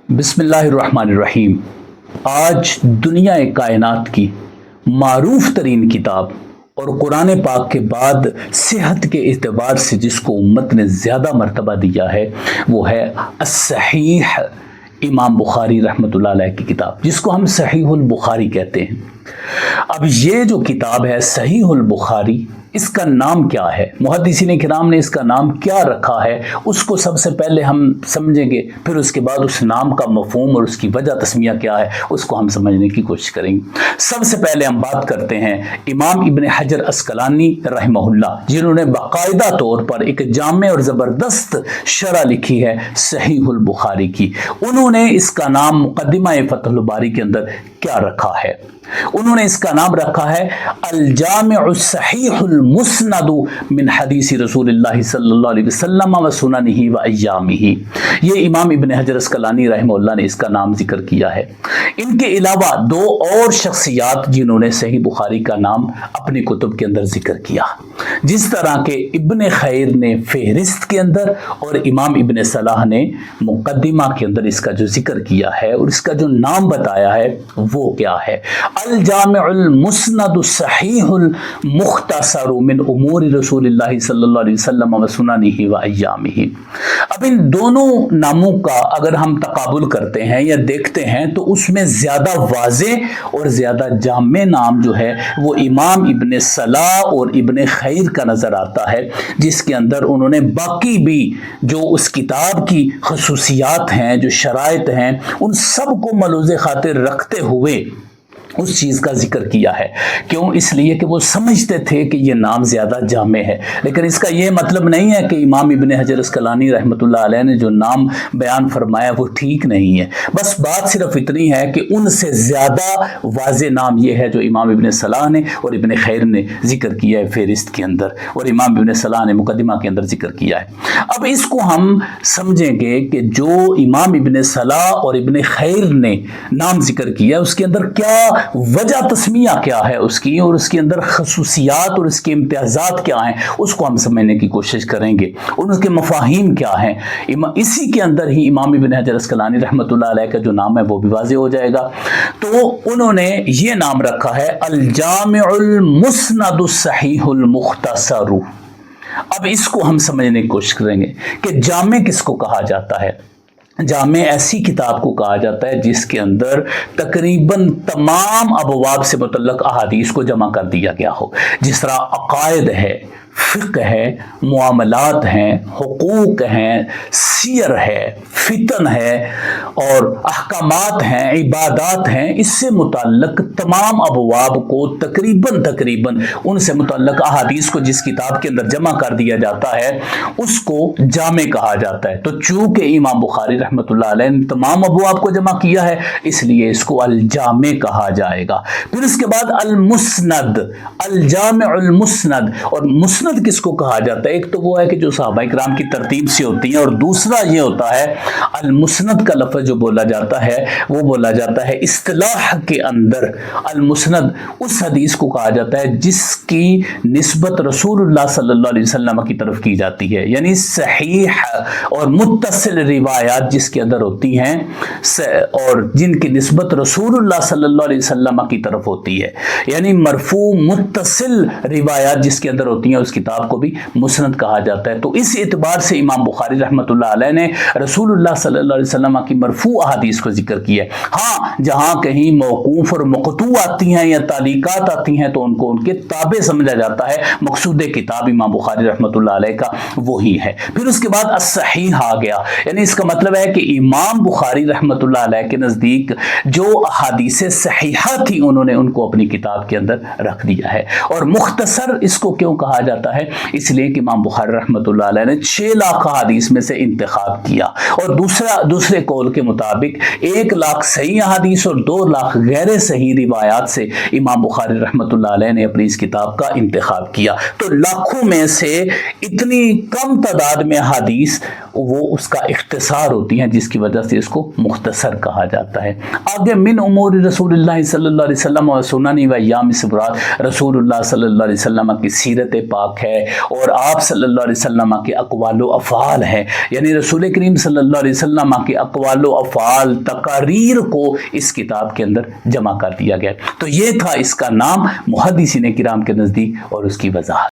بسم اللہ الرحمن الرحیم۔ آج دنیا کائنات کی معروف ترین کتاب اور قرآن پاک کے بعد صحت کے اعتبار سے جس کو امت نے زیادہ مرتبہ دیا ہے وہ ہے الصحیح، امام بخاری رحمۃ اللہ علیہ کی کتاب، جس کو ہم صحیح البخاری کہتے ہیں۔ اب یہ جو کتاب ہے صحیح البخاری، اس کا نام کیا ہے، محدثین کرام نے اس کا نام کیا رکھا ہے، اس کو سب سے پہلے ہم سمجھیں گے، پھر اس کے بعد اس نام کا مفہوم اور اس کی وجہ تسمیہ کیا ہے اس کو ہم سمجھنے کی کوشش کریں گے۔ سب سے پہلے ہم بات کرتے ہیں امام ابن حجر عسقلانی رحمہ اللہ، جنہوں نے باقاعدہ طور پر ایک جامع اور زبردست شرح لکھی ہے صحیح البخاری کی۔ انہوں نے اس کا نام مقدمہ فتح الباری کے اندر کیا رکھا ہے؟ انہوں نے اس کا نام رکھا ہے الجامع الصحیح المسند من حدیث رسول اللہ صلی اللہ علیہ وسلم و سننہ و ایامہ۔ یہ امام ابن حجر عسقلانی رحمہ اللہ نے اس کا نام ذکر کیا ہے۔ ان کے علاوہ دو اور شخصیات جنہوں نے صحیح بخاری کا نام اپنی کتب کے اندر ذکر کیا، جس طرح کہ ابن خیر نے فہرست کے اندر اور امام ابن صلاح نے مقدمہ کے اندر اس کا جو ذکر کیا ہے اور اس کا جو نام بتایا ہے وہ کیا ہے؟ الجامع المسند الصحیح المختصر من امور رسول اللہ صلی اللہ علیہ وسلم و سننہ و ایامہ۔ اب ان دونوں ناموں کا اگر ہم تقابل کرتے ہیں یا دیکھتے ہیں تو اس میں زیادہ واضح اور زیادہ جامع نام جو ہے وہ امام ابن صلاح اور ابن خیر کا نظر آتا ہے، جس کے اندر انہوں نے باقی بھی جو اس کتاب کی خصوصیات ہیں، جو شرائط ہیں، ان سب کو ملحوظ خاطر رکھتے ہوئے اس چیز کا ذکر کیا ہے۔ کیوں؟ اس لیے کہ وہ سمجھتے تھے کہ یہ نام زیادہ جامع ہے، لیکن اس کا یہ مطلب نہیں ہے کہ امام ابن حجر عسقلانی رحمۃ اللہ علیہ نے جو نام بیان فرمایا وہ ٹھیک نہیں ہے۔ بس بات صرف اتنی ہے کہ ان سے زیادہ واضح نام یہ ہے جو امام ابن صلاح نے اور ابن خیر نے ذکر کیا ہے فہرست کے اندر، اور امام ابن صلاح نے مقدمہ کے اندر ذکر کیا ہے۔ اب اس کو ہم سمجھیں گے کہ جو امام ابن صلاح اور ابن خیر نے نام ذکر کیا اس کے اندر کیا وجہ تسمیہ کیا ہے اس کی، اور اس کے اندر خصوصیات اور اس کے امتیازات کیا ہیں، اس کو ہم سمجھنے کی کوشش کریں گے، اور اس کے مفاہیم کیا ہیں۔ اسی کے اندر ہی امام ابن حجر عسقلانی رحمۃ اللہ علیہ کا جو نام ہے وہ بھی واضح ہو جائے گا۔ تو انہوں نے یہ نام رکھا ہے الجامع المسند الصحیح المختصر۔ اب اس کو ہم سمجھنے کی کوشش کریں گے کہ جامع کس کو کہا جاتا ہے۔ جامع ایسی کتاب کو کہا جاتا ہے جس کے اندر تقریباً تمام ابواب سے متعلق احادیث کو جمع کر دیا گیا ہو، جس طرح عقائد ہے، فقہ ہے، معاملات ہیں، حقوق ہیں، سیر ہے، فتن ہے اور احکامات ہیں، عبادات ہیں، اس سے متعلق تمام ابواب کو تقریباً ان سے متعلق احادیث کو جس کتاب کے اندر جمع کر دیا جاتا ہے اس کو جامع کہا جاتا ہے۔ تو چونکہ امام بخاری رحمۃ اللہ علیہ نے تمام ابواب کو جمع کیا ہے اس لیے اس کو الجامع کہا جائے گا۔ پھر اس کے بعد المسند، الجامع المسند، اور مسند کس کو کہا جاتا ہے؟ ایک تو وہ ہے کہ جو صحابہ کرام کی ترتیب سے ہوتی ہیں، اور دوسرا یہ ہوتا ہے المسند کا لفظ جو بولا جاتا ہے وہ بولا جاتا ہے اصطلاح کے اندر المسند اس حدیث کو کہا جاتا ہے جس کی نسبت رسول اللہ صلی اللہ علیہ وسلم کی طرف کی جاتی ہے، یعنی صحیح اور متصل روایات جس کے اندر ہوتی ہیں اور جن کی نسبت رسول اللہ صلی اللہ علیہ وسلم کی طرف ہوتی ہے، یعنی مرفوع متصل روایات جس کے اندر ہوتی ہیں اس کتاب کو بھی مسند کہا جاتا ہے۔ تو اس اعتبار سے امام بخاری رحمۃ اللہ علیہ نے رسول اللہ صلی اللہ علیہ وسلم کی مرفوع احادیث کو ذکر کیا ہے۔ ہاں، جہاں کہیں موقوف اور مقطوع آتی ہیں یا تعلیقات آتی ہیں تو ان کو ان کے تابع سمجھا جاتا ہے۔ مقصود کتاب امام بخاری رحمۃ اللہ علیہ کا وہی ہے۔ پھر اس کے بعد الصحیح آ گیا، یعنی اس کا مطلب ہے کہ امام بخاری رحمۃ اللہ علیہ کے نزدیک جو احادیث صحیحہ تھی انہوں نے ان کو اپنی کتاب کے اندر رکھ دیا ہے۔ اور مختصر اس کو کیوں کہا جاتا ہے؟ اس لیے کہ امام بخاری رحمۃ اللہ علیہ نے 6 لاکھ احادیث میں سے انتخاب کیا، اور دوسرے قول کے مطابق 1 لاکھ صحیح احادیث اور 2 لاکھ غیر صحیح روایات سے امام بخاری رحمۃ اللہ علیہ نے اپنی اس کتاب کا انتخاب کیا۔ تو لاکھوں میں سے اتنی کم تعداد میں احادیث وہ اس کا اختصار ہوتی ہیں جس کی وجہ سے اس کو مختصر کہا جاتا ہے۔ آگے من امور رسول اللہ صلی اللہ علیہ وسلم و سنن و ایام سے مراد رسول اللہ صلی اللہ علیہ وسلم کی سیرت پاک پاک ہے اور آپ صلی اللہ علیہ وسلم کے اقوال و افعال ہیں، یعنی رسول کریم صلی اللہ علیہ وسلم کے اقوال و افعال تقاریر کو اس کتاب کے اندر جمع کر دیا گیا۔ تو یہ تھا اس کا نام محدثین کرام کے نزدیک اور اس کی وضاحت۔